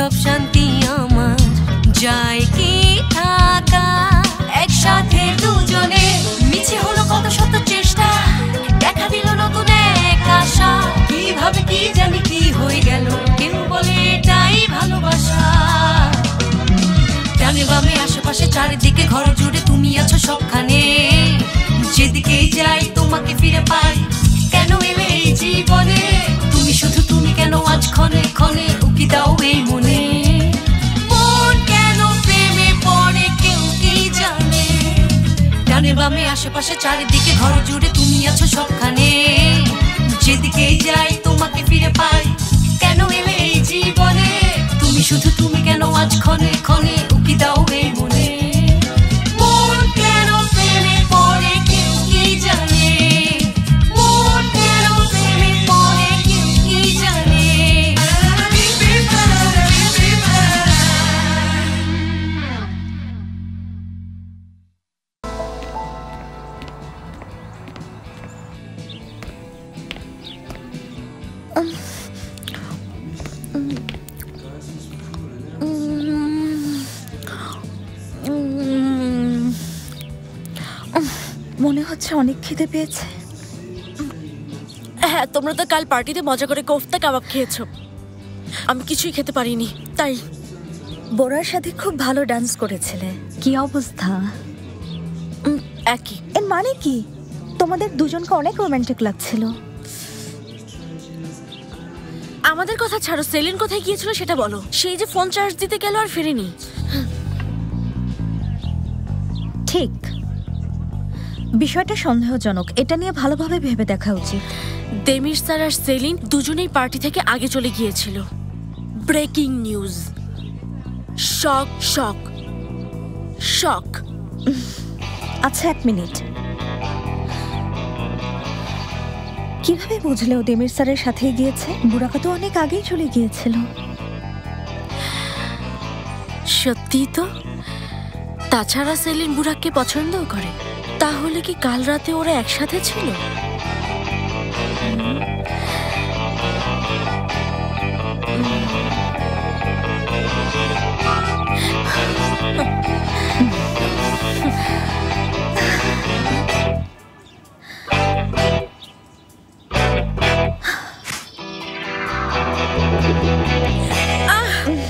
সব শান্তি আমার যায় কি থাকা একসাথে দুজনে মিছে হলো কত শত চেষ্টা দেখা দিল নতুন এক আশা কিভাবে কি জানি কি হয়ে গেল কেউ বলে এটাই ভালোবাসা ডানে বামে আশেপাশে চারিদিকে ঘর জুড়ে তুমি আছো সবখানে যেদিকেই যাই তোমাকে ফিরে পাই কেন এলে এই জীবনে তুমি শুধু তুমি কেন আজ ক্ষণে ক্ষণে উকি দাও এই মনে মন কেন প্রেমে পড়ে কেউ কি জানে ডানে বামে আশেপাশে চারিদিকে ঘর জুড়ে তুমি আছো সবখানে যেদিকেই যাই তোমাকে ফিরে পাই কেন এলে এই জীবনে তুমি শুধু তুমি কেন আজ ক্ষণে ক্ষণে উকি দাও এই মনে মন কেন প্রেমে পড়ে কেউ কি জানে মন কেন প্রেমে পড়ে কেউ কি জানে মনে হচ্ছে অনেক খিদে পেয়েছে। হ্যাঁ, তোমরা তো কাল পার্টিতে মজা করে কোফতা কাবাব খেয়েছো, আমি কিছুই খেতে পারিনি। তাই বোরার সাথে খুব ভালো ডান্স করেছিলে। কি অবস্থা? একই। এর মানে কি? তোমাদের দুজনকে অনেক রোমান্টিক লাগছিল। আমাদের কথা ছাড়ো, সেলিন কোথায় গিয়েছিল সেটা বলো। সেই যে ফোন চার্জ দিতে গেল আর ফেরেনি। ঠিক, বিষয়টা সন্দেহজনক। এটা নিয়ে ভালোভাবে ভেবে দেখা উচিত। দেমির স্যার আর সেলিন দুজনেই পার্টি থেকে আগে চলে গিয়েছিল। Breaking news. Shock shock shock. আচ্ছা, এক মিনিট। কিভাবে বুঝলে ও দেমির স্যারের সাথে গিয়েছে? বুড়াকা তো অনেক আগেই চলে গিয়েছিল। সত্যি তো। তাছাড়া সেলিন বুড়াককে পছন্দও করে। তাহলে কি কাল রাতে ওরা একসাথে ছিল?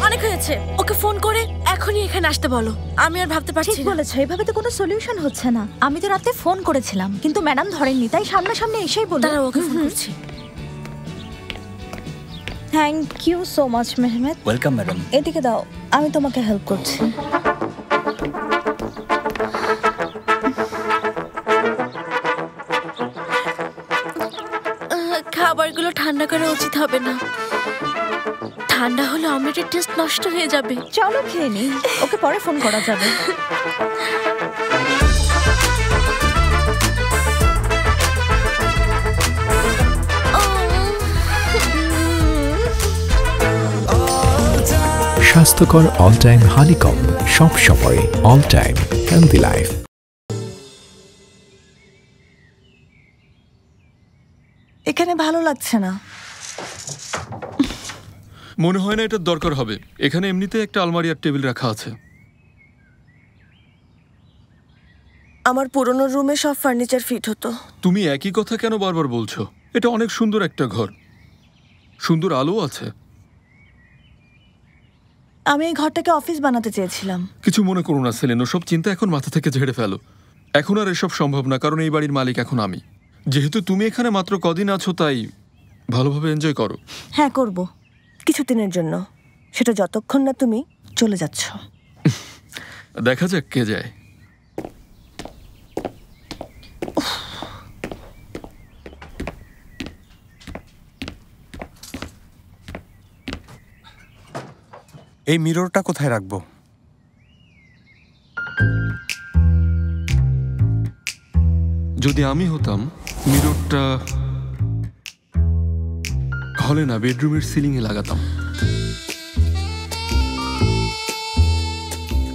অনেক হয়েছে, ওকে ফোন করে এখনই এখানে আসতে বলো। আমি আর ভাবতে পারছি না। ঠিক বলেছো, এভাবে তো কোনো সলিউশন হচ্ছে না। আমি তো রাতে ফোন করেছিলাম কিন্তু ম্যাডাম ধরেননি, তাই সামনাসামনি এসেই বলল। দাঁড়াও, ওকে ফোন করছি। Thank you so much Mehmed. Welcome madam. এদিকে দাও, আমি তোমাকে হেল্প করছি। খাবারগুলো ঠান্ডা করা উচিত হবে না। ঠান্ডা হলে অমলেটের টেস্ট নষ্ট হয়ে যাবে। চলো খেয়ে নি, ওকে পরে ফোন করা যাবে। স্বাস্থ্যকর অল টাইম হানিকম, সব সময় অল টাইম হেলদি লাইফ। এখানে ভালো লাগছে না। মনে হয় না এটার দরকার হবে। এখানে এমনিতে একটা আলমারি আর টেবিল রাখা আছে। আমার পুরনো রুমে সব ফার্নিচার ফিট হতো। তুমি একই কথা কেন বারবার বলছো? এটা অনেক সুন্দর একটা ঘর, সুন্দর আলো আছে। আমি এই ঘরটাকে অফিস বানাতে চেয়েছিলাম। কিছু মনে করো না সেলেন, সব চিন্তা এখন মাথা থেকে ঝেড়ে ফেলো। এখন আর এসব সম্ভব না, কারণ এই বাড়ির মালিক এখন আমি। যেহেতু তুমি এখানে মাত্র কদিন আছো, তাই ভালোভাবে এনজয় করো। হ্যাঁ, করব, কিছুদিনের জন্য। সেটা যতক্ষণ না তুমি চলে যাচ্ছ। দেখা যাক কে যায়। এই মিররটা কোথায় রাখবো? যদি আমি হতাম, মিররটা হলে না, বেডরুমের সিলিং এ লাগাতাম,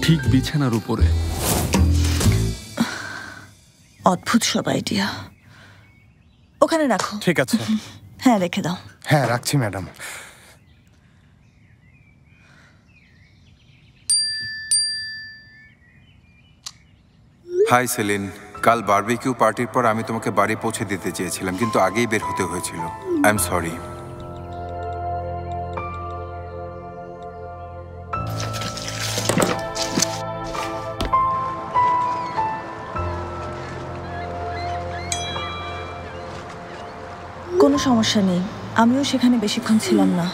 ঠিক বিছানার উপরে। অদ্ভুত সব আইডিয়া। ওখানে রাখো। ঠিক আছে। হ্যাঁ, রেখে দাও। হ্যাঁ, রাখছি ম্যাডাম। হাই সেলিন, কাল বারবিকিউ পার্টির পর আমি তোমাকে বাড়ি পৌঁছে দিতে চেয়েছিলাম, কিন্তু আগেই বের হতে হয়েছিল। I am sorry. কোনো সমস্যা নেই, আমিও সেখানে বেশিক্ষণ ছিলাম না।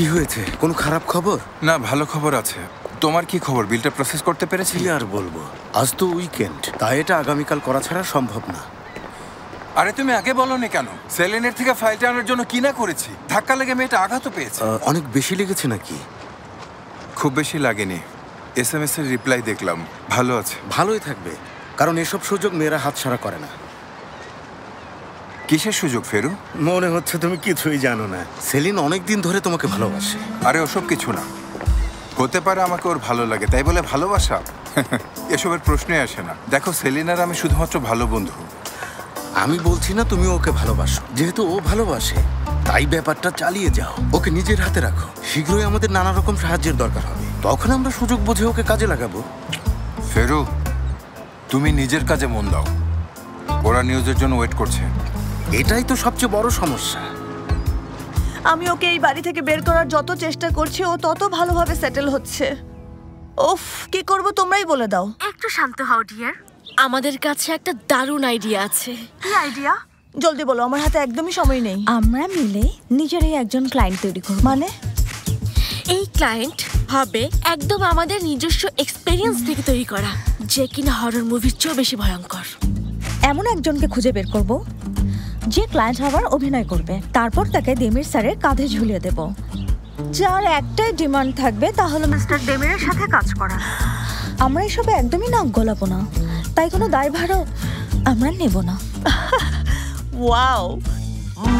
কি হয়েছে? কোনো খারাপ খবর? না, ভালো খবর আছে। তোমার কি খবর? বিলটা প্রসেস করতে পেরেছি? কি আর বলবো, আজ তো উইকেন্ড, তাই এটা আগামীকাল করা ছাড়া সম্ভব না। আরে তুমি আগে বলোনি কেন? সেলিনের থেকে ফাইলটা আনার জন্য কি না করেছি। ধাক্কা লেগে মেয়েটা আঘাতও পেয়েছে। অনেক বেশি লেগেছে নাকি? খুব বেশি লাগেনি। SMS এর রিপ্লাই দেখলাম, ভালো আছে। ভালোই থাকবে, কারণ এসব সুযোগ মেয়েরা হাতছাড়া করে না। কিসের সুযোগ ফেরু? মনে হচ্ছে তুমি কিছুই জানো না। সেলিন অনেক দিন ধরে তোমাকে ভালোবাসে। আরে ওসব কিছু না, হতে পারে আমাকে ওর ভালো লাগে তাই বলে ভালোবাসা এসবের প্রশ্নই আসে না। দেখো, সেলিন আর আমি শুধুমাত্র ভালো বন্ধু। আমি বলছি না তুমি ওকে ভালোবাসো, যেহেতু ও ভালোবাসে তাই ব্যাপারটা চালিয়ে যাও। ওকে নিজের হাতে রাখো। শীঘ্রই আমাদের নানা রকম সাহায্যের দরকার হবে, তখন আমরা সুযোগ বুঝে ওকে কাজে লাগাবো। ফেরু, তুমি নিজের কাজে মন দাও। ওরা নিউজের জন্য ওয়েট করছে। এটাই তো সবচেয়ে বড় সমস্যা। আমি ওকে এই বাড়ি থেকে বের করার যত চেষ্টা করছি, ও তত ভালোভাবে সেটেল হচ্ছে। ওফ, কি করব তোমরাই বলে দাও। একটু শান্ত হও ডিয়ার, আমাদের কাছে একটা দারুণ আইডিয়া আছে। কি আইডিয়া? জলদি বলো, আমার হাতে একদমই সময় নেই। আমরা মিলে নিজেরাই একজন ক্লায়েন্ট তৈরি করব। মানে? এই ক্লায়েন্ট হবে একদম আমাদের নিজস্ব এক্সপেরিয়েন্স থেকে তৈরি করা, যে কিনা হরর মুভির চেয়েও বেশি ভয়ঙ্কর। এমন একজনকে খুঁজে বের করব যে ক্লায়েন্ট হওয়ার অভিনয় করবে, তারপর তাকে দেমির স্যারের কাঁধে ঝুলিয়ে দেব, যার একটাই ডিমান্ড থাকবে, তা হলো মিস্টার দেমিরের সাথে কাজ করা। আমরা এসবে একদমই নাক গলাবো না, তাই কোনো দায়ভারও আমরা নেব না। ওয়াও,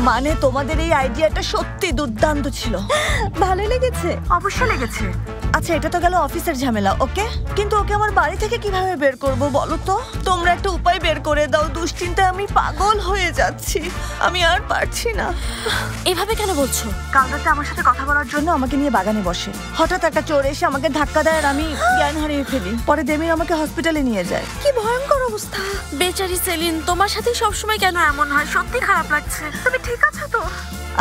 মানে তোমাদের এই আইডিয়াটা সত্যি দুর্দান্ত ছিল। ভালো লেগেছে? অবশ্যই লেগেছে। আচ্ছা, এটা তো গেল অফিসের ঝামেলা, ওকে, কিন্তু ওকে আমার বাড়ি থেকে কিভাবে বের করব বলো তো? তোমরা একটা উপায় বের করে দাও। দুশ্চিন্তায় আমি পাগল হয়ে যাচ্ছি, আমি আর পারছি না। এভাবে কেন বলছো? কাল রাতে আমার সাথে কথা বলার জন্য আমাকে নিয়ে বাগানে বসে। হঠাৎ একটা চোর এসে আমাকে ধাক্কা দেয় আর আমি জ্ঞান হারিয়ে ফেলি। পরে দেমির আমাকে হসপিটালে নিয়ে যায়। কি ভয়ঙ্কর অবস্থা। বেচারি সেলিন, তোমার সাথে সবসময় কেন এমন হয়? সত্যি খারাপ লাগছে। তুমি ঠিক আছো তো?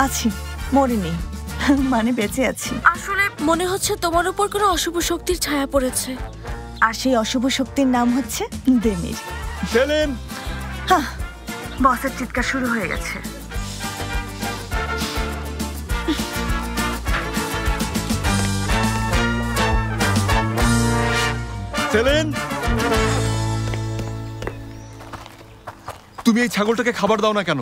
আছি, মরিনি, মানে বেঁচে আছি। আসলে মনে হচ্ছে তোমার উপর কোনো অশুভ শক্তির ছায়া পড়েছে। আর সেই অশুভ শক্তির নাম হচ্ছে দেমির। সেলিন! হ্যাঁ, বসের চিৎকার শুরু হয়ে গেছে। সেলিন! তুমি এই ছাগলটাকে খাবার দাও না কেন?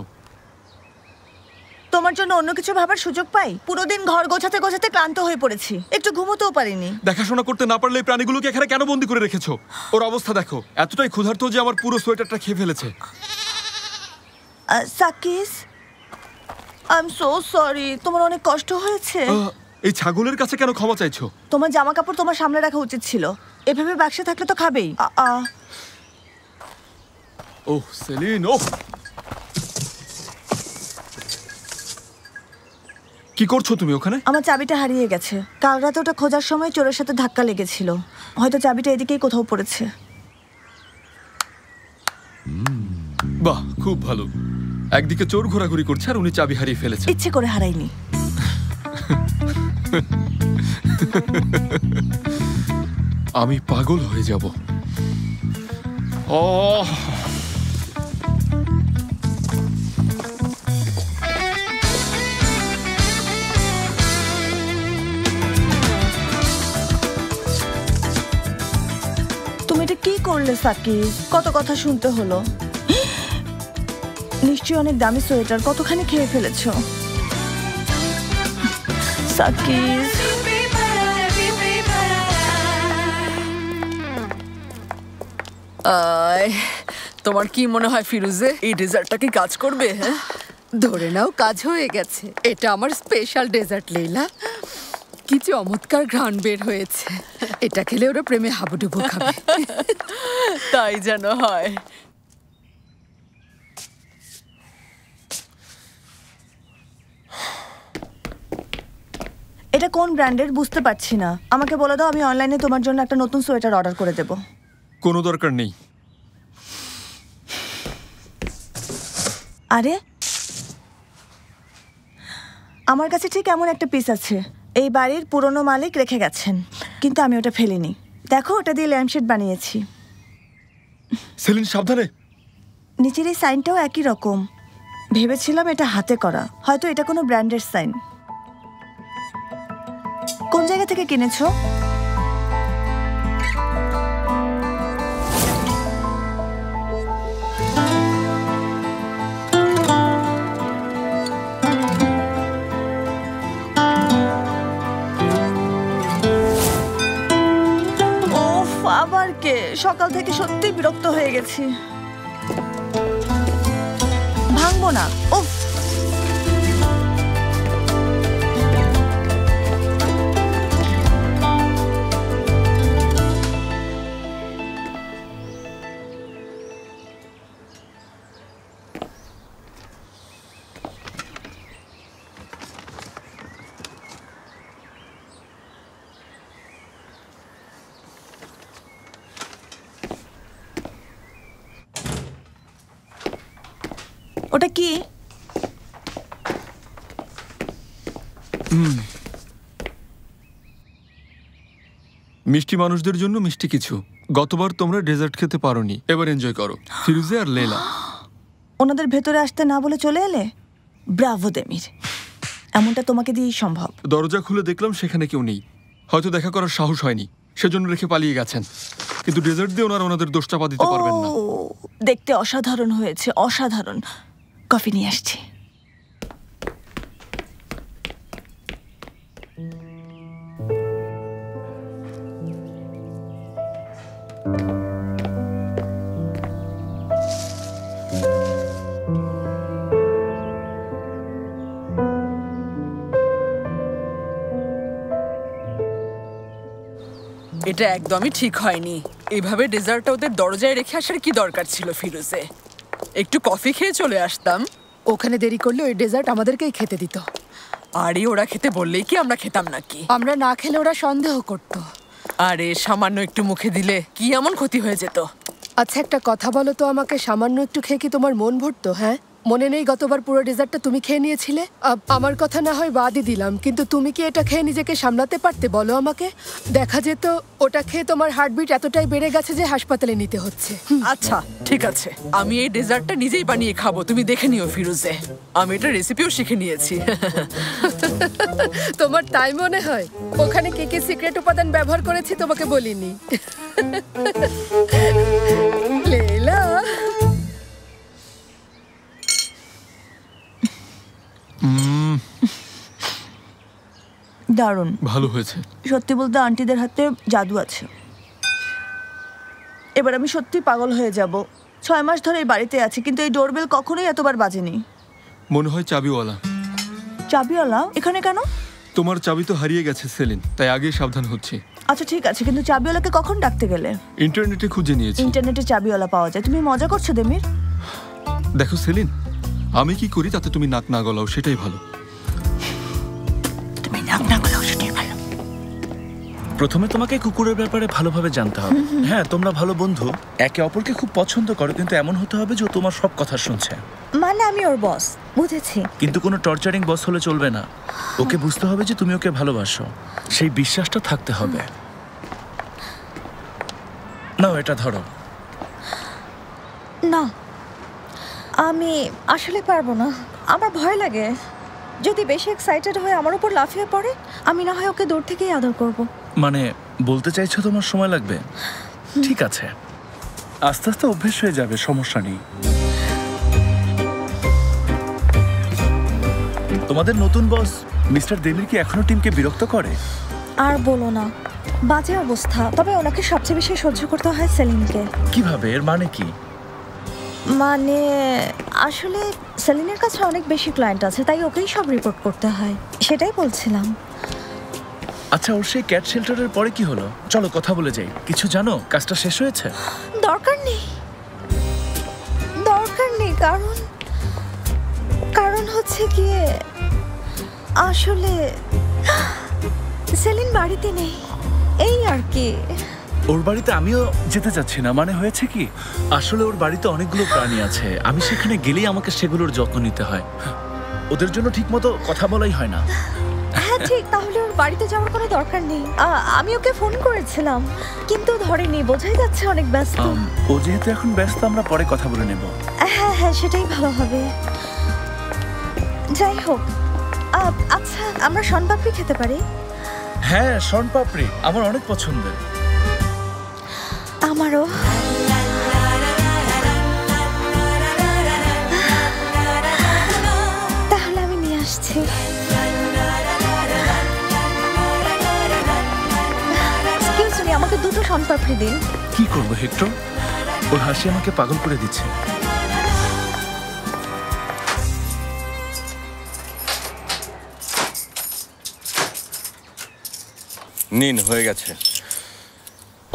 তোমার জন্য অন্য কিছু ভাবার সুযোগ পাই? পুরো দিন ঘর গোছাতে গোছাতে ক্লান্ত হয়ে পড়েছি, একটু ঘুমোতেও পারিনি। দেখাশোনা করতে না পারলে এই প্রাণীগুলোকে এখানে কেন বন্দি করে রেখেছো? ওর অবস্থা দেখো, এতটাই ক্ষুধার্ত যে আমার পুরো সোয়েটারটা খেয়ে ফেলেছে। সাকিস, আই এম সো সরি, তোমার অনেক কষ্ট হয়েছে। এই ছাগলের কাছে কেন ক্ষমা চাইছো? তোমার জামা কাপড় তোমার সামনে রাখা উচিত ছিল। এভাবে বাক্সে থাকলে তো খাবেই। ওহ সেলিন, ওহ! কি করছো তুমি ওখানে? আমার চাবিটা হারিয়ে গেছে। কাল রাতে ওটা খোঁজার সময় চোরের সাথে ধাক্কা লেগেছিল। হয়তো চাবিটা এদিকেই কোথাও পড়েছে। বাহ, খুব ভালো। একদিকে চোর ঘোরাঘুরি করছে আর উনি চাবি হারিয়ে ফেলেছে। ইচ্ছে করে হারাইনি। আমি পাগল হয়ে যাব। তুমি এটা কি করলে সাকিব? কত কথা শুনতে হলো। নিশ্চয়ই অনেক দামি সোয়েটার, কতখানি খেয়ে ফেলেছো সাকিব? তোমার কি মনে হয় ফিরোজে, এই ডেজার্টটা কি কাজ করবে? হ্যাঁ, ধরে নাও কাজ হয়ে গেছে। এটা আমার স্পেশাল ডেজার্ট লীলা। কি চমৎকার ঘ্রাণ বের হয়েছে। এটা খেলে ওরা প্রেমে হাবুডুবু খাবে। তাই যেন হয়। এটা কোন ব্র্যান্ডের বুঝতে পারছি না। আমাকে বলে দাও, আমি অনলাইনে তোমার জন্য একটা নতুন সোয়েটার অর্ডার করে দেব। কোনো দরকার নেই। আরে আমার কাছে ঠিক এমন একটা পিস আছে, এই বাড়ির পুরনো মালিক রেখে গেছেন, কিন্তু আমি ওটা ফেলিনি। দেখো, ওটা দিয়ে ল্যাম্পশেড বানিয়েছি। সেলিন সাবধানে। নিচের এই সাইনটাও একই রকম। ভেবেছিলাম এটা হাতে করা, হয়তো এটা কোনো ব্র্যান্ডের সাইন। কোন জায়গা থেকে কিনেছো? আবার কে? সকাল থেকে সত্যি বিরক্ত হয়ে গেছি। ভাঙবো না। উফ, ওটা কি? মিষ্টি মানুষদের জন্য মিষ্টি কিছু। গতবার তোমরা ডেজার্ট খেতে পারোনি, এবার এনজয় করো। ফিরুজে আর লেলা। ওনাদের ভেতরে আসতে না বলে চলে এলে? ব্রাভো দেমির, এমনটা তোমাকে দিয়েই সম্ভব। দরজা খুলে দেখলাম সেখানে কেউ নেই, হয়তো দেখা করার সাহস হয়নি, সেজন্য রেখে পালিয়ে গেছেন। কিন্তু ডেজার্ট দিয়ে ওনারা ওনাদের দোষ চাপা দিতে পারবেন না। দেখতে অসাধারণ হয়েছে, অসাধারণ। কফি নিয়ে আসছি। এটা একদমই ঠিক হয়নি। এভাবে ডেজার্টটা ওদের দরজায় রেখে আসার কি দরকার ছিল ফিরোজে? একটু কফি খেয়ে চলে আসতাম। ওখানে দেরি করলে ওই ডেজার্ট আমাদেরকেই খেতে দিত। আরে ওরা খেতে বললেই কি আমরা খেতাম নাকি? আমরা না খেলে ওরা সন্দেহ করত। আরে সামান্য একটু মুখে দিলে কি এমন ক্ষতি হয়ে যেত? আচ্ছা একটা কথা বলো তো আমাকে, সামান্য একটু খেয়ে কি তোমার মন ভরতো? হ্যাঁ, মনে নেই গতবার পুরো ডেজার্টটা তুমি খেয়ে নিয়েছিলে? আমার কথা না হয় বাদই দিলাম, কিন্তু তুমি কি এটা খেয়ে নিজেকে সামলাতে পারতে বলো আমাকে? দেখা যেত ওটা খেয়ে তোমার হার্টবিট এতটাই বেড়ে গেছে যে হাসপাতালে নিতে হচ্ছে। আচ্ছা ঠিক আছে, আমি এই ডেজার্টটা নিজেই বানিয়ে খাবো, তুমি দেখে নিও ফিরোজে। আমি এটা রেসিপিও শিখে নিয়েছি। তোমার তাই মনে হয়? ওখানে কি কি সিক্রেট উপাদান ব্যবহার করেছি তোমাকে বলিনি। লেলা, দারুণ, ভালো হয়েছে। সত্যি বলতে আন্টিদের হাতে জাদু আছে। এবার আমি সত্যি পাগল হয়ে যাব। 6 মাস ধরে এই বাড়িতে আছি, কিন্তু এই ডোরবেল কখনোই এতবার বাজেনি। মনে হয় চাবিওয়ালা। চাবিওয়ালা এখানে কেন? তোমার চাবি তো হারিয়ে গেছে সেলিন, তাই আগেই সাবধান হচ্ছি। আচ্ছা ঠিক আছে, কিন্তু চাবিওয়ালাকে কখন ডাকতে গেলে? ইন্টারনেটে খুঁজে নিয়েছি। ইন্টারনেটে চাবিওয়ালা পাওয়া যায়? তুমি মজা করছো দেমির? দেখো সেলিন, আমি কি করি তাতে তুমি নাক না গলাও, সেটাই ভালো। তুমি নাক না গলাও, সেটাই ভালো। প্রথমে তোমাকে কুকুরের ব্যাপারে ভালোভাবে জানতে হবে। হ্যাঁ, তোমরা ভালো বন্ধু, একে অপরকে খুব পছন্দ করো, কিন্তু এমন হতে হবে যে ও তোমার সব কথা শুনছে। মানে আমি ওর বস, বুঝেছি। কিন্তু কোনো টর্চারিং বস হলে চলবে না। ওকে বুঝতে হবে যে তুমি ওকে ভালোবাসো, সেই বিশ্বাসটা থাকতে হবে। নাও এটা ধরো। না, আমি আসলে পারবো না, আমার ভয় লাগে। যদি বেশি এক্সাইটেড হয়ে আমার উপর লাফিয়ে পড়ে, আমি না হয় ওকে দূর থেকেই আদর করব। মানে বলতে চাইছো তোমার সময় লাগবে? ঠিক আছে, আস্তে আস্তে অভ্যেস হয়ে যাবে, সমস্যা নেই। তোমাদের নতুন বস মিস্টার দেমির কি এখনো টিমকে বিরক্ত করে? আর বলো না, বাজে অবস্থা। তবে ওনাকে সবচেয়ে বেশি সহ্য করতে হয় সেলিনকে। কিভাবে? এর মানে কি? মানে আসলে সেলিনের কাছে অনেক বেশি ক্লায়েন্ট আছে, তাই ওকেই সব রিপোর্ট করতে হয়, সেটাই বলছিলাম। আচ্ছা, ওর সেই ক্যাট শেল্টারের পরে কি হলো? চলো কথা বলে যাই। কিছু জানো? কাজটা শেষ হয়েছে? দরকার নেই, দরকার নেই, কারণ হচ্ছে গিয়ে আসলে সেলিন বাড়িতে নেই, এই আর কি। ওর বাড়িতে আমিও যেতে চাচ্ছি না। মানে হয়েছে কি, আসলে ওর বাড়িতে অনেকগুলো প্রাণী আছে, আমি সেখানে গেলেই আমাকে সেগুলোর যত্ন নিতে হয়। ওদের জন্য ঠিক মতো কথা বলাই হয় না। হ্যাঁ ঠিক, তাহলে ওর বাড়িতে যাওয়ার কোনো দরকার নেই। আমি ওকে ফোন করেছিলাম কিন্তু ধরেনি, বোঝাই যাচ্ছে অনেক ব্যস্ত। ও যেহেতু এখন ব্যস্ত, আমরা পরে কথা বলে নেব। হ্যাঁ হ্যাঁ, সেটাই ভালো হবে। যাই হোক, আচ্ছা আমরা শনপাপড়ি খেতে পারি? হ্যাঁ, শনপাপড়ি আমার অনেক পছন্দের। আমারও। তাহলে আমি নিয়ে আসছি। এক্সকিউজ মি, আমাকে দুটো শনপাপড়ি দিন। কি করবো হেক্টর, ওর হাসি আমাকে পাগল করে দিচ্ছে। নিন, হয়ে গেছে।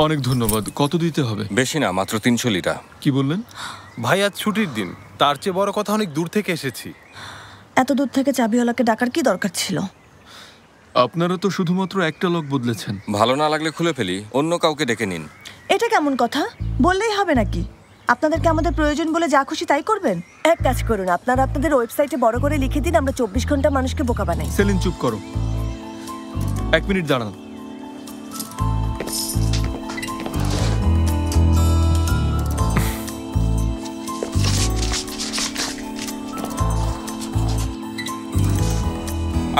অনেক ধন্যবাদ। কত দিতে হবে? বেশি না, মাত্র 300 লিরা। কি বললেন? ভাই আজ ছুটির দিন, তার চেয়ে বড় কথা অনেক দূর থেকে এসেছি। এত দূর থেকে চাবিওয়ালাকে ডাকার কি দরকার ছিল? আপনারা তো শুধুমাত্র একটা লোক বদলেছেন। ভালো না লাগলে খুলে ফেলি, অন্য কাউকে ডেকে নিন। এটা কেমন কথা? বললেই হবে নাকি? আপনাদেরকে আমাদের প্রয়োজন বলে যা খুশি তাই করবেন? এক কাজ করুন, আপনারা আপনাদের ওয়েবসাইটে বড় করে লিখে দিন আমরা 24 ঘন্টা মানুষকে বোকা বানাই। সেলিন চুপ করো, 1 মিনিট দাঁড়ান।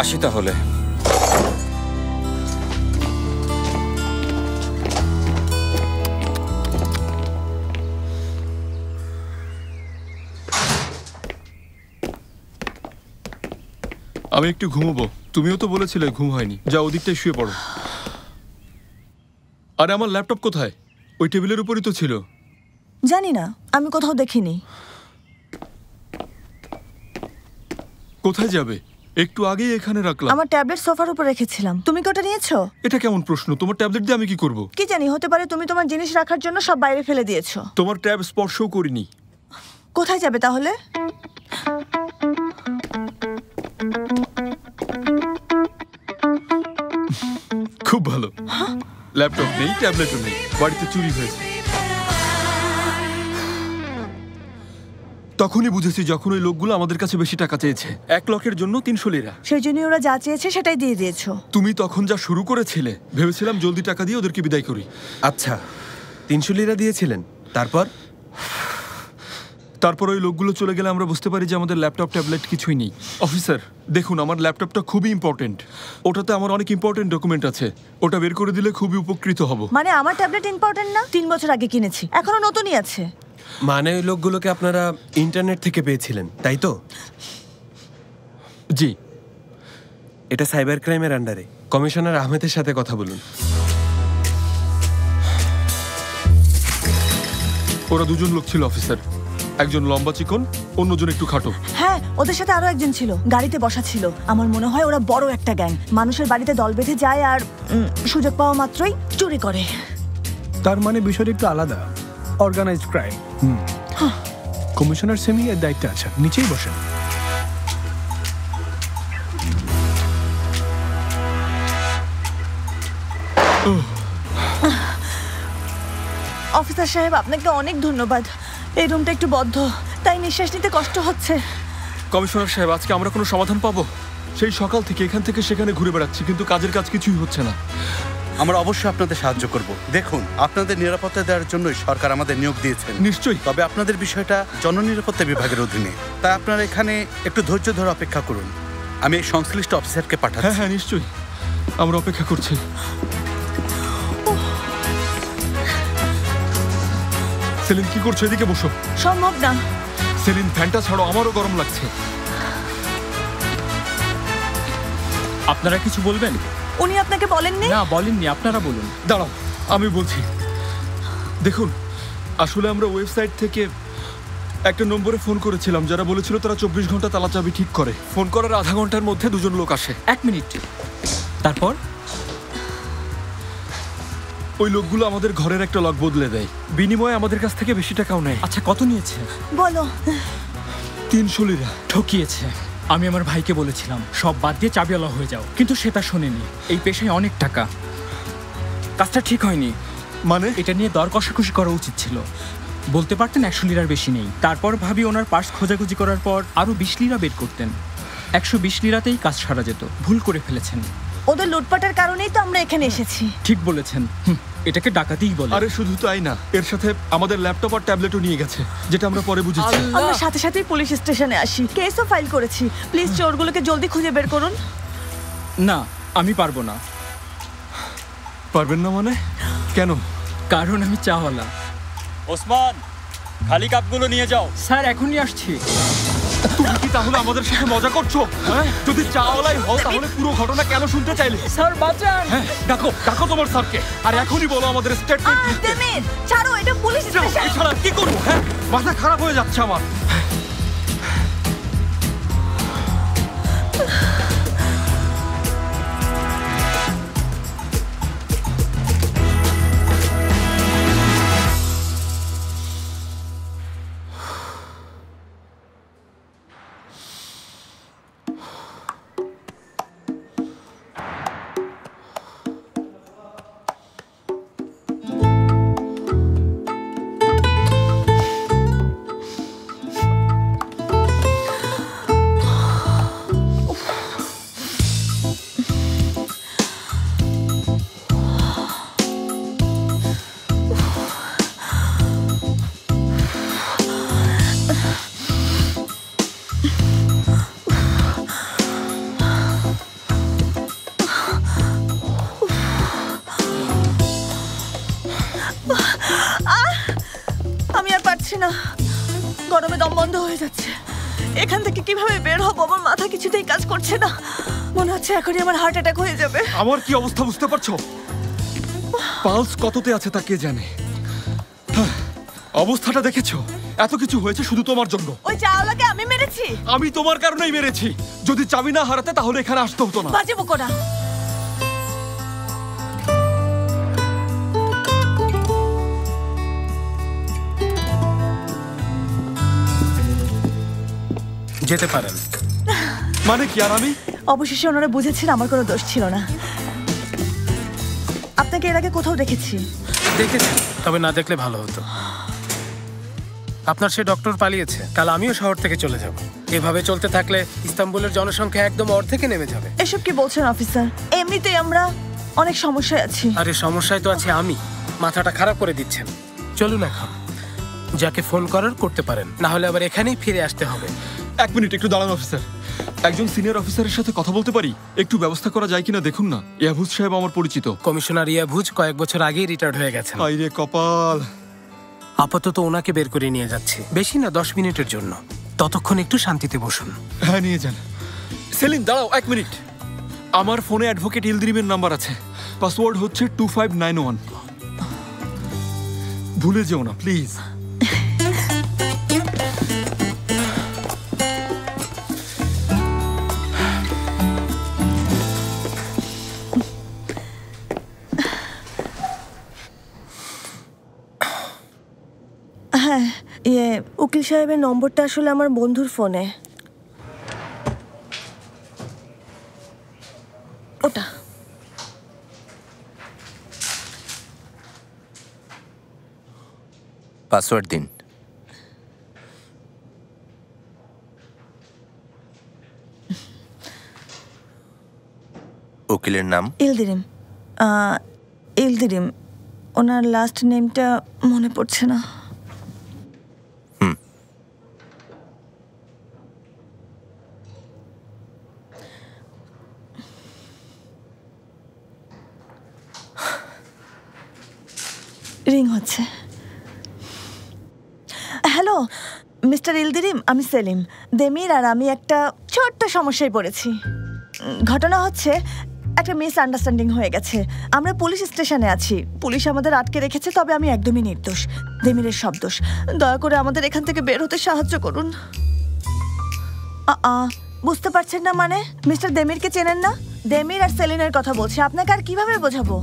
আসি তাহলে। আমি একটু ঘুমোবো। তুমিও তো বলেছিলে ঘুম হয়নি। যা ওদিকটায় শুয়ে পড়ো। আরে আমার ল্যাপটপ কোথায়? ওই টেবিলের উপরই তো ছিল। জানি না, আমি কোথাও দেখিনি। কোথায় যাবে? একটু আগেই এখানে রাখলাম। আমার ট্যাবলেট সোফার উপর রেখেছিলাম, তুমি কি ওটা নিয়েছো? এটা কেমন প্রশ্ন? তোমার ট্যাবলেট দিয়ে আমি কি করব? কি জানি, হতে পারে তুমি তোমার জিনিস রাখার জন্য সব বাইরে ফেলে দিয়েছো। তোমার ট্যাব স্পর্শও করিনি। কোথায় যাবে তাহলে? খুব ভালো, ল্যাপটপ নেই, ট্যাবলেটও নেই, বাড়িতে চুরি হয়েছে। তখনই বুঝেছি যখন ওই লোকগুলো আমাদের কাছে বেশি টাকা চেয়েছে। 1 লকের জন্য 300 লিরা। সেই জন্য ওরা যা চেয়েছে সেটাই দিয়ে দিয়েছো। তুমি তখন যা শুরু করেছিলে, ভেবেছিলাম জলদি টাকা দিয়ে ওদেরকে বিদায় করি। আচ্ছা, 300 লিরা দিয়েছিলেন, তারপর ওই লোকগুলো চলে গেলে আমরা বুঝতে পারি যে আমাদের ল্যাপটপ ট্যাবলেট কিছুই নেই। অফিসার দেখুন, আমার ল্যাপটপটা খুবই ইম্পর্টেন্ট। ওটাতে আমার অনেক ইম্পর্টেন্ট ডকুমেন্ট আছে। ওটা বের করে দিলে খুবই উপকৃত হব। মানে আমার ট্যাবলেট ইম্পর্টেন্ট না? 3 বছর আগে কিনেছি, এখনো নতুনই আছে। মানে ওই লোকগুলোকে আপনারা ইন্টারনেট থেকে পেয়েছিলেন, তাই তো? জি। এটা সাইবার ক্রাইমের আন্ডারে। কমিশনার আহমেদের সাথে কথা বলুন। ওরা দুজন লোক ছিল অফিসার, একজন লম্বা চিকন, অন্যজন একটু খাটো। হ্যাঁ, ওদের সাথে আরো একজন ছিল, গাড়িতে বসা ছিল। আমার মনে হয় ওরা বড় একটা গ্যাং, মানুষের বাড়িতে দল বেঁধে যায় আর সুযোগ পাওয়া মাত্রই চুরি করে। তার মানে বিষয়টা একটু আলাদা, অর্গানাইজড ক্রাইম। কমিশনার সেমি এর দায়িত্বে আছেন, নিচেই বসেন। অফিসার সাহেব, আপনাকে অনেক ধন্যবাদ। এই রুমটা একটু বদ্ধ, তাই নিঃশ্বাস নিতে কষ্ট হচ্ছে। কমিশনার সাহেব, আজকে আমরা কোনো সমাধান পাবো? সেই সকাল থেকে এখান থেকে সেখানে ঘুরে বেড়াচ্ছি, কিন্তু কাজের কাজ কিছুই হচ্ছে না। আমরা অবশ্যই আপনাদের সাহায্য করব। দেখুন, আপনাদের নিরাপত্তা দেওয়ার জন্যই সরকার আমাদের নিয়োগ দিয়েছেন। নিশ্চয়ই। তবে আপনাদের বিষয়টা জননিরাপত্তা বিভাগের অধীনে, তাই আপনারা এখানে একটু ধৈর্য ধরে অপেক্ষা করুন। আমি এই সংশ্লিষ্ট অফিসারকে পাঠাচ্ছি। হ্যাঁ হ্যাঁ, নিশ্চয়ই, আমরা অপেক্ষা করছি। সেলিন কি করছো? এদিকে বসো। সম্ভব না। সেলিন, ফ্যানটা ছাড়ো, আমারও গরম লাগছে। আপনারা কিছু বলবেন? উনি আপনাকে বলেননি? না, বলেননি, আপনারা বলুন। দাঁড়াও, আমি বলছি। দেখুন, আসলে আমরা ওয়েবসাইট থেকে একটা নম্বরে ফোন করেছিলাম, যারা বলেছিল তারা 24 ঘন্টা তালা চাবি ঠিক করে। ফোন করার আধা ঘন্টার মধ্যে দুজন লোক আসে। 1 মিনিট। তারপর ওই লোকগুলো আমাদের ঘরের একটা লক বদলে দেয়, বিনিময়ে আমাদের কাছ থেকে বেশি টাকাও নেয়। আচ্ছা, কত নিয়েছে বলো? 300 লিরা। ঠকিয়েছে। আমি আমার ভাইকে বলেছিলাম সব বাদ দিয়ে চাবিওয়ালা হয়ে যাও, কিন্তু সে তা শোনেনি। এই পেশায় অনেক টাকা, কাজটা ঠিক হয়নি। মানে এটা নিয়ে দর কষাকষি করা উচিত ছিল। বলতে পারতেন 100 লিরার বেশি নেই। তারপর ভাবি ওনার পার্স খোঁজাখুঁজি করার পর আরো 20 লিরা বের করতেন। 120 লিরাতেই কাজ সারা যেত। ভুল করে ফেলেছেন। ওদের লুটপাটের কারণেই তো আমরা এখানে এসেছি। ঠিক বলেছেন, এটাকে ডাকাতিই বলে। আরে শুধু তাই না, এর সাথে আমাদের ল্যাপটপ আর ট্যাবলেটও নিয়ে গেছে, যেটা আমরা পরে বুঝেছি। আমরা সাথে সাথেই পুলিশ স্টেশনে আসি, কেসও ফাইল করেছি। প্লিজ চোরগুলোকে জলদি খুঁজে বের করুন। না, আমি পারবো না। পারবেন না মানে? কেন? কারণ আমি চাওয়ালা। ওসমান, খালি কাপগুলো নিয়ে যাও। স্যার, এখনই আসছি। তুমি কি তাহলে আমাদের সাথে মজা করছো? হ্যাঁ, যদি চাওয়ালাই হও তাহলে পুরো ঘটনা কেন শুনতে চাইলে? স্যার বাঁচান। হ্যাঁ, ডাকো ডাকো তোমার স্যারকে, আর এখনই বলো আমাদের স্টেটমেন্ট দিতে। দেমির, ছাড়ো, এটা পুলিশ স্টেশন। এছাড়া কি করবো? হ্যাঁ, মাথা খারাপ হয়ে যাচ্ছে আমার। আমি আর পারছি না, গরমে দম বন্ধ হয়ে যাচ্ছে। এখান থেকে কিভাবে বের হবো? আমার মাথা কিছুতেই কাজ করছে না। মনে হচ্ছে এখনই আমার হার্ট অ্যাটাক হয়ে যাবে। আমার কি অবস্থা বুঝতে পারছো? পালস কততে আছে তা কে জানে। অবস্থাটা দেখেছো? এত কিছু হয়েছে শুধু তোমার জন্য। ওই চাওয়ালাকে আমি মেরেছি। আমি তোমার কারণেই মেরেছি। যদি চাবি না হারাতে তাহলে এখানে আসতে হতো না। বাজে বকো না। যেতে পারেন। মানে কি? আর আমি? অবশেষে ওনারা বুঝেছেন আমার কোনো দোষ ছিল না। আপনাকে এর আগে কোথাও দেখেছি। দেখেছি, তবে না দেখলে ভালো হতো। আপনার সে ডক্টর পালিয়েছে। কাল আমিও শহর থেকে চলে যাব। এভাবে চলতে থাকলে ইস্তাম্বুলের জনসংখ্যা একদম অর্ধেকে নেমে যাবে। এসব কি বলছেন অফিসার? এমনিতেই আমরা অনেক সমস্যায় আছি। আরে সমস্যায় তো আছে আমি। মাথাটা খারাপ করে দিচ্ছেন। চলুন এখন, যাকে ফোন করার করতে পারেন, না হলে আবার এখানেই ফিরে আসতে হবে। এক মিনিট, একটু দাঁড়ান অফিসার। একজন সিনিয়র অফিসারের সাথে কথা বলতে পারি? একটু ব্যবস্থা করা যায় কিনা দেখুন না। ইয়াভুজ সাহেব আমার পরিচিত। কমিশনার ইয়াভুজ কয়েক বছর আগেই রিটায়ার্ড হয়ে গেছেন। আইরে কপাল। আপাতত ওনাকে বের করে নিয়ে যাচ্ছি, বেশি না 10 মিনিটের জন্য। ততক্ষণ একটু শান্তিতে বসুন। হ্যাঁ, নিয়ে যান। সেলিম দাঁড়াও এক মিনিট। আমার ফোনে অ্যাডভোকেট ইলদিরিমের নাম্বার আছে। পাসওয়ার্ড হচ্ছে 2591। ভুলে যেও না প্লিজ। হ্যাঁ, উকিল সাহেবের নম্বরটা আসলে আমার বন্ধুর ফোনে। ওটা পাসওয়ার্ড দিন। উকিলের নাম? ইলদিরিম। ইলদিরিম। ওনার লাস্ট নেমটা মনে পড়ছে না। রিং হচ্ছে। হ্যালো মিস্টার ইলদিরিম, আমি সেলিম। দেমির আর আমি একটা ছোট্ট সমস্যায় পড়েছি। ঘটনা হচ্ছে একটা মিসআন্ডারস্ট্যান্ডিং হয়ে গেছে। আমরা পুলিশ স্টেশনে আছি, পুলিশ আমাদের আটকে রেখেছে, তবে আমি একদমই নির্দোষ। দেমিরের সব দোষ। দয়া করে আমাদের এখান থেকে বের হতে সাহায্য করুন। বুঝতে পারছেন না মানে? মিস্টার দেমিরকে চেনেন না? দেমির আর সেলিনের কথা বলছি, আপনাকে আর কিভাবে বোঝাবো?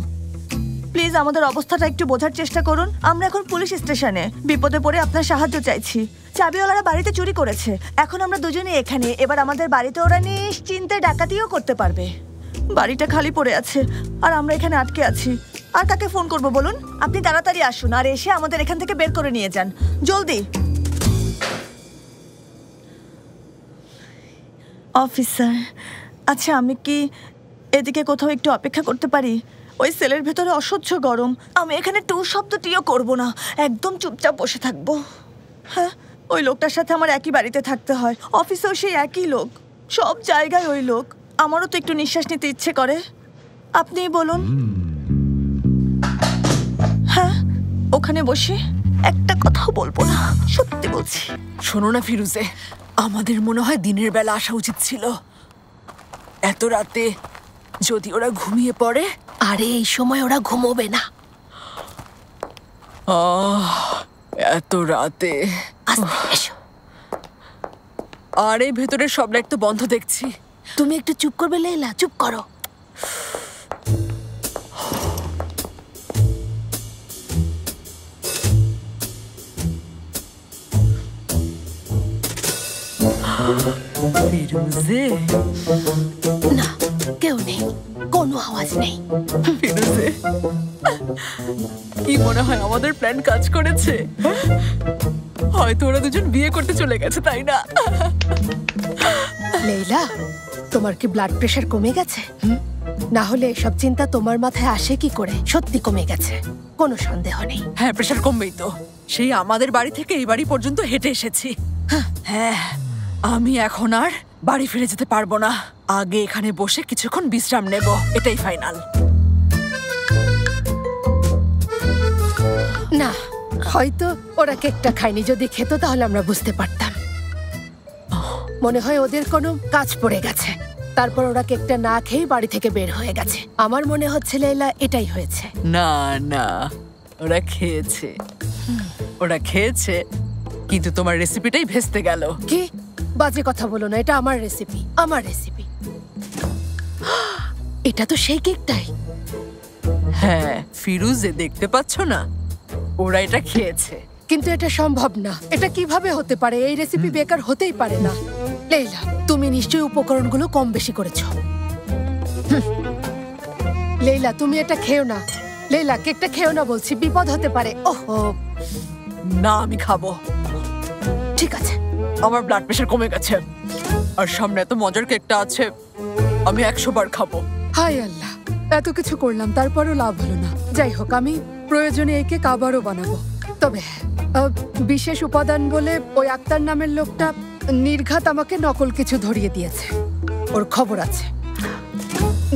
প্লিজ আমাদের অবস্থাটা একটু বোঝার চেষ্টা করুন। আমরা এখন পুলিশ স্টেশনে, বিপদে পড়ে আপনার সাহায্য চাইছি। চাবিওয়ালারা বাড়িতে চুরি করেছে, এখন আমরা দুজনে এখানে। এবার আমাদের বাড়িতে ওরা নিশ্চিন্তে ডাকাতিও করতে পারবে। বাড়িটা খালি পড়ে আছে আর আমরা এখানে আটকে আছি। আর কাকে ফোন করব বলুন? আপনি তাড়াতাড়ি আসুন আর এসে আমাদের এখান থেকে বের করে নিয়ে যান, জলদি। অফিসার, আচ্ছা আমি কি এদিকে কোথাও একটু অপেক্ষা করতে পারি? ওই সেলের ভেতরে অসহ্য গরম। আমি এখানে টু শব্দটিও করব না, একদম চুপচাপ বসে থাকবো। হ্যাঁ, ওই লোকটার সাথে আমার একই বাড়িতে থাকতে হয়, অফিসেও সেই একই লোক, সব জায়গায় ওই লোক। আমারও তো একটু নিঃশ্বাস নিতে ইচ্ছে করে। আপনিই বলুন। হ্যাঁ, ওখানে বসে একটা কথাও বলবো না, সত্যি বলছি। শোনো না ফিরুজে, আমাদের মনে হয় দিনের বেলা আসা উচিত ছিল। এত রাতে যদি ওরা ঘুমিয়ে পড়ে। আরে এই সময় ওরা ঘুমোবে না। এত রাতে। আরে ভেতরের সব লাইট তো বন্ধ দেখছি। তুমি একটু চুপ করবে লেইলা, চুপ করো। ফিরুজে, না কেউ নেই, কোনো আওয়াজ নেই। ফিরুজে, কি মনে হয় আমাদের প্ল্যান কাজ করেছে? হয়তো ওরা দুজন বিয়ে করতে চলে গেছে, তাই না? লেইলা, তোমার কি ব্লাড প্রেশার কমে গেছে? না হলে এসব চিন্তা তোমার মাথায় আসে কি করে? সত্যি কমে গেছে, কোনো সন্দেহ নেই। হ্যাঁ, প্রেশার কমবেই তো। সেই আমাদের বাড়ি থেকে এই বাড়ি পর্যন্ত হেঁটে এসেছি। হ্যাঁ, আমি এখন আর বাড়ি ফিরে যেতে পারবো না। আগে এখানে বসে কিছুক্ষণ বিশ্রাম নেব, এটাই ফাইনাল। না, হয়তো ওরা কেকটা খায়নি। যদি খেত তাহলে আমরা বুঝতে পারতাম। মনে হয় ওদের কোনো কাজ পড়ে গেছে, তারপর ওরা কেকটা না খেয়ে বাড়ি থেকে বের হয়ে গেছে। আমার মনে হচ্ছে লেইলা এটাই হয়েছে। না না, ওরা খেয়েছে, ওরা খেয়েছে, কিন্তু তোমার রেসিপিটাই ভেস্তে গেল। কি বাজে কথা বলো না, এটা আমার রেসিপি, আমার রেসিপি। এটা তো সেই কেকটাই। হ্যাঁ ফিরুজে, দেখতে পাচ্ছ না, ওরা এটা খেয়েছে। কিন্তু এটা সম্ভব না, এটা কিভাবে হতে পারে? এই রেসিপি বেকার হতেই পারে না। লেইলা, তুমি নিশ্চয়ই উপকরণগুলো কম বেশি করেছো। লেইলা, তুমি এটা খেও না। লেইলা, কেকটা খেও না বলছি, বিপদ হতে পারে। ওহো না, আমি খাবো। ঠিক আছে, আমার ব্লাড প্রেশার কমে গেছে, আর সামনে এত মজার কেকটা আছে, আমি 100 বার খাবো। হায় আল্লাহ, এত কিছু করলাম তারপরও লাভ হলো না। যাই হোক, আমি প্রয়োজনে এই কেক আবারও বানাবো। তবে বিশেষ উপাদান বলে ওই আক্তার নামের লোকটা নির্ঘাত আমাকে নকল কিছু ধরিয়ে দিয়েছে, ওর খবর আছে।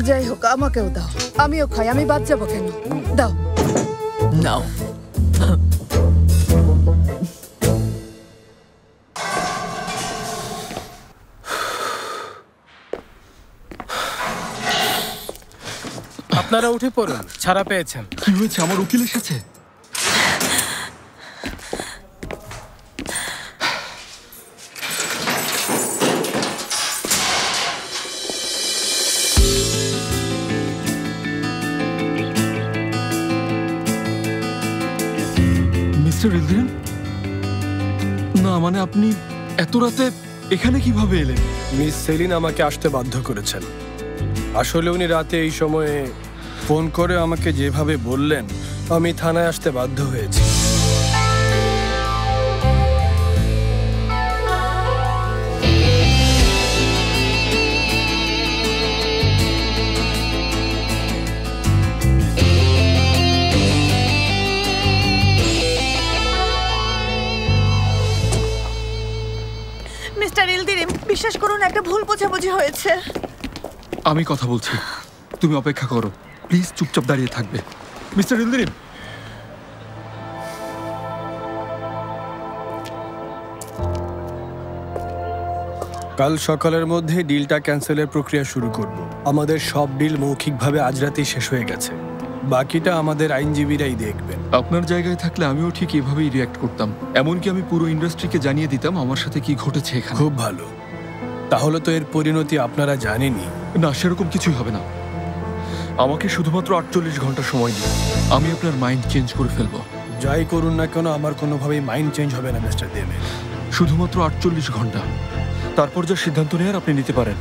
যাই হোক, আমাকেও দাও, আমিও খাই। আমি বাদ যাবো কেন? দাও। নাও। আপনারা উঠে পড়ুন, ছাড়া পেয়েছেন। কি হয়েছে? আমার উকিল এসেছে। মিস্টার ইলদিন, না মানে আপনি এত রাতে এখানে কিভাবে এলেন? মিস সেলিন আমাকে আসতে বাধ্য করেছেন। আসলে উনি রাতে এই সময়ে ফোন করে আমাকে যেভাবে বললেন, আমি থানায় আসতে বাধ্য হয়েছি। মিস্টার ইলদিরিম, বিশ্বাস করুন, একটা ভুল বোঝাবুঝি হয়েছে। আমি কথা বলছি, তুমি অপেক্ষা করো প্লিজ, চুপচাপ দাঁড়িয়ে থাকবে। মিস্টার ইলদিরিম, কাল সকালের মধ্যে ডিলটা ক্যান্সেলের প্রক্রিয়া শুরু করব। আমাদের সব ডিল মৌখিকভাবে আজ রাতেই শেষ হয়ে গেছে, বাকিটা আমাদের আইনজীবীরাই দেখবেন। আপনার জায়গায় থাকলে আমিও ঠিক এভাবেই রিঅ্যাক্ট করতাম, এমনকি আমি পুরো ইন্ডাস্ট্রিকে জানিয়ে দিতাম আমার সাথে কি ঘটেছে এখানে। খুব ভালো, তাহলে তো এর পরিণতি আপনারা জানেনই। না, সেরকম কিছুই হবে না। আমাকে শুধুমাত্র 48 ঘন্টা সময় দিন। আমি আপনার মাইন্ড চেঞ্জ করে ফেলবো। যাই করুন না কেন আমার কোনোভাবেই মাইন্ড চেঞ্জ হবে না মিস্টার দেবে। শুধুমাত্র 48 ঘন্টা, তারপর যা সিদ্ধান্ত নেওয়ার আপনি নিতে পারেন।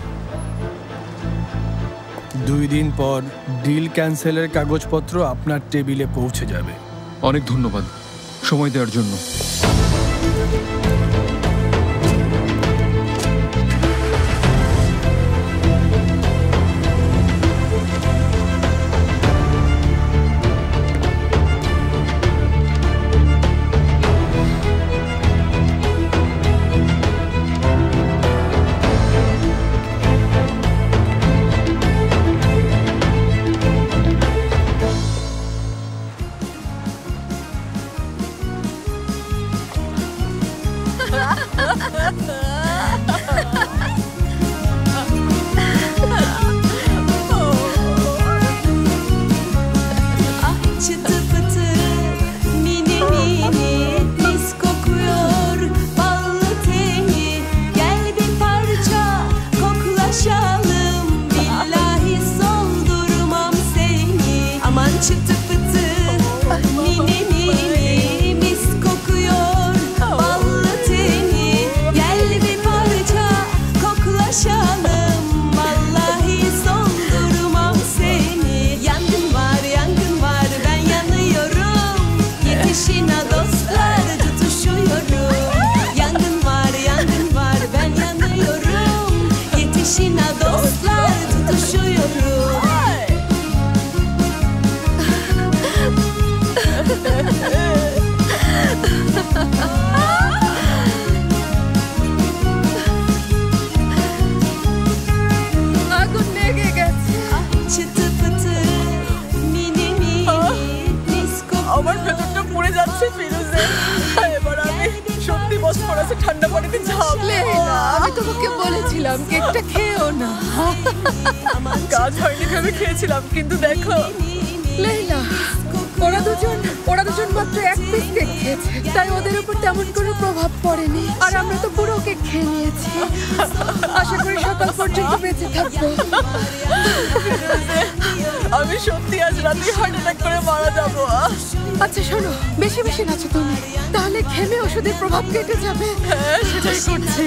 2 দিন পর ডিল ক্যান্সেলের কাগজপত্র আপনার টেবিলে পৌঁছে যাবে। অনেক ধন্যবাদ সময় দেওয়ার জন্য। আমি তোমাকে বলেছিলাম কেকটা খেও না। কাজ হয়নি ভেবে খেয়েছিলাম, কিন্তু দেখো লেইলা, ওরা দুজন মাত্র 1 পিস কেক খেয়েছে, তাই ওদের উপর তেমন কোনো প্রভাব পড়েনি। আর আমরা তো পুরো কেক খেয়ে নিয়েছি। আশা করি সকাল পর্যন্ত বেঁচে থাকবো। আমি সত্যি আজ রাতে হার্ট অ্যাটাক করে মারা যাবো। আচ্ছা শোনো, বেশি বেশি নাচো তুমি, তাহলে ঘেমে ওষুধের প্রভাব কেটে যাবে। হ্যাঁ, সেটাই করছি।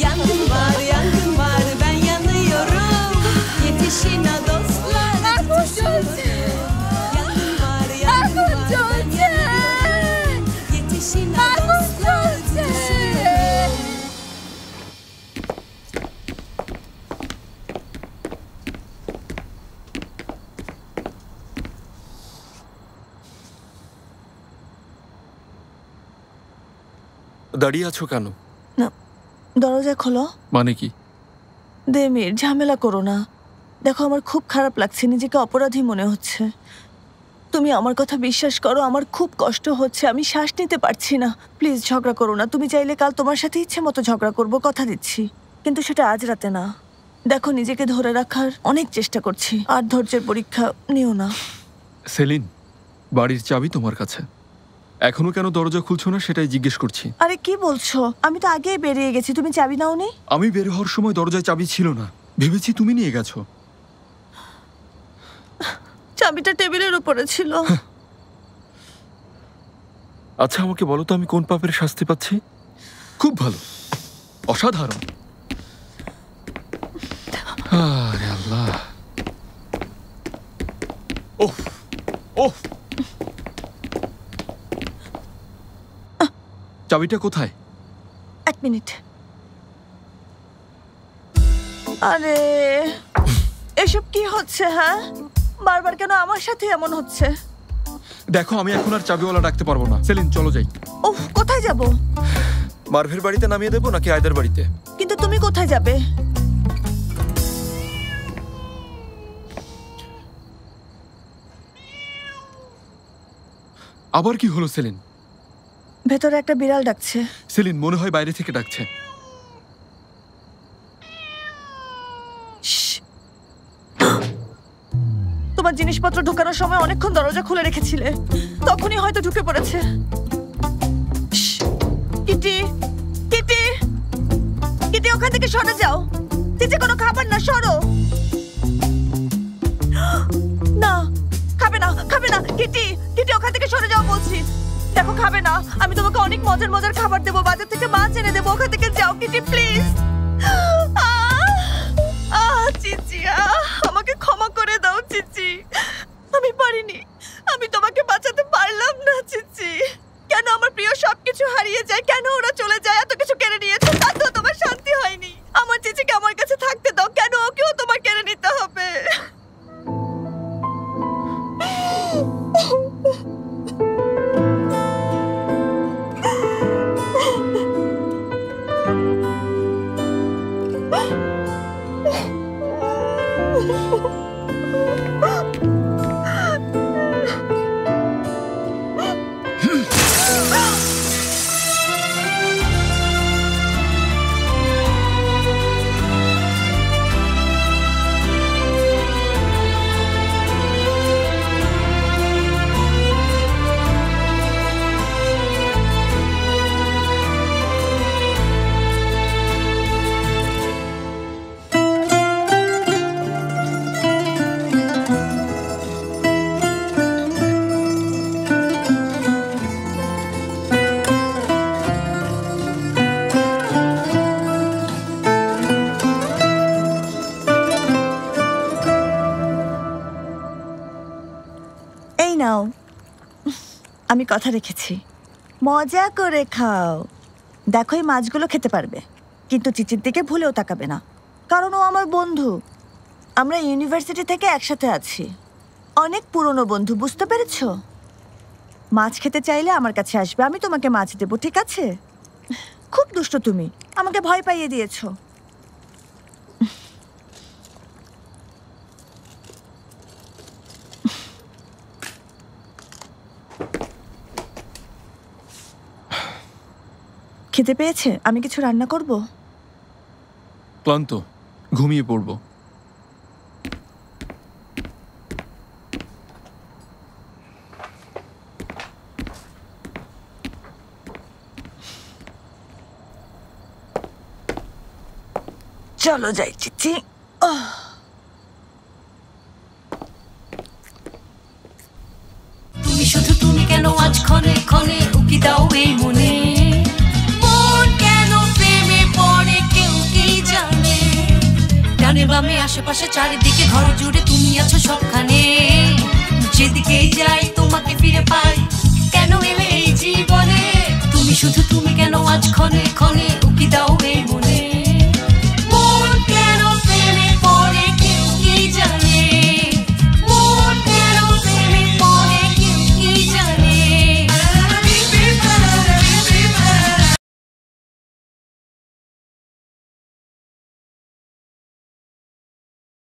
Yangın var, yangın var, ben yanıyorum. Yetişin ha dostlar, tutuşuyorum. Yangın var, yangın var, ben yanıyorum. Yetişin ha dostlar, tutuşuyorum. দাঁড়িয়ে আছো কেন? না, দরজা খোলো। মানে কি? দেমির, ঝামেলা করো না। দেখো, আমার খুব খারাপ লাগছে, নিজেকে অপরাধী মনে হচ্ছে। তুমি আমার কথা বিশ্বাস করো, আমার খুব কষ্ট হচ্ছে, আমি শ্বাস নিতে পারছি না। প্লিজ ঝগড়া করো না। তুমি চাইলে কাল তোমার সাথে ইচ্ছে মতো ঝগড়া করবো, কথা দিচ্ছি, কিন্তু সেটা আজ রাতে না। দেখো, নিজেকে ধরে রাখার অনেক চেষ্টা করছি, আর ধৈর্যের পরীক্ষা নিও না। সেলিন, বাড়ির চাবি তোমার কাছে, এখনো কেন দরজা খুলছো না সেটাই জিজ্ঞেস করছি। আরে কি বলছো? আমি তো আগেই বেরিয়ে গেছি, তুমি চাবি নাওনি? আমি বের হওয়ার সময় দরজায় চাবি ছিল না, ভেবেছি তুমি নিয়ে গেছো। চাবিটা টেবিলের উপরে ছিল। আচ্ছা আমাকে বলো তো, আমি কোন পাপের শাস্তি পাচ্ছি? খুব ভালো, অসাধারণ। আরে আল্লাহ, ওহ ওহ, চাবিটা কোথায়? 1 মিনিট। আরে এসব কি হচ্ছে? হ্যাঁ, বারবার কেন আমার সাথে এমন হচ্ছে? দেখো, আমি এখন আর চাবিওয়ালা ডাকতে পারবো না। সেলিন, চলো যাই। ওহ, কোথায় যাব? মার্ভের বাড়িতে নামিয়ে দেবো নাকি আয়দার বাড়িতে? কিন্তু তুমি কোথায় যাবে? আবার কি হলো সেলিন? ভেতরে একটা বিড়াল ডাকছে। সেলিন, মনে হয় বাইরে থেকে ডাকছে। তোমার জিনিসপত্র ঢোকানোর সময় অনেকক্ষণ দরজা খুলে রেখেছিলে, তখনই হয়তো ঢুকে পড়েছে। কিটি, কিটি, কিটি, ওখান থেকে সরে যাও। নিচে কোনো খাবার না, সরো। না, দেখো খাবে না, আমি তোমাকে অনেক মজার মজার খাবার দেবো, বাজার থেকে মাছ এনে দেবো, ওখান থেকে যাও কিটি প্লিজ। চিচি আমাকে ক্ষমা করে দাও চিচি, আমি পারিনি, আমি তোমাকে বাঁচাতে পারলাম না চিচি। কেন আমার প্রিয় সবকিছু হারিয়ে যায়, কেন ওরা চলে যায়, এত কিছু কেড়ে নিয়েছে, তাতেও তোমার শান্তি হয়নি। আমার চিচিকে আমার কাছে থাকতে দাও, কেন ওকেও তোমার কেড়ে নিতে হবে? আমি কথা রেখেছি, মজা করে খাও। দেখো এই মাছগুলো খেতে পারবে, কিন্তু চিচির দিকে ভুলেও তাকাবে না, কারণ ও আমার বন্ধু। আমরা ইউনিভার্সিটি থেকে একসাথে আছি, অনেক পুরনো বন্ধু, বুঝতে পেরেছো? মাছ খেতে চাইলে আমার কাছে আসবে, আমি তোমাকে মাছ দেবো, ঠিক আছে? খুব দুষ্ট তুমি, আমাকে ভয় পাইয়ে দিয়েছো। খেতে পেয়েছে? আমি কিছু রান্না করব? ক্লান্ত, ঘুমিয়ে পড়ব। চলো যাই চিচি। তুমি শুধু তুমি কেন আজ ক্ষণে ক্ষণে উকি দাও এই মনে, মন কেন প্রেমে পড়ে কেউ কি জানে। ডানে বামে আশেপাশে চারিদিকে ঘর জুড়ে তুমি আছো সবখানে, যেদিকেই যাই তোমাকে ফিরে পাই, কেন এলে এই জীবনে। তুমি শুধু তুমি কেন আজ ক্ষণে ক্ষণে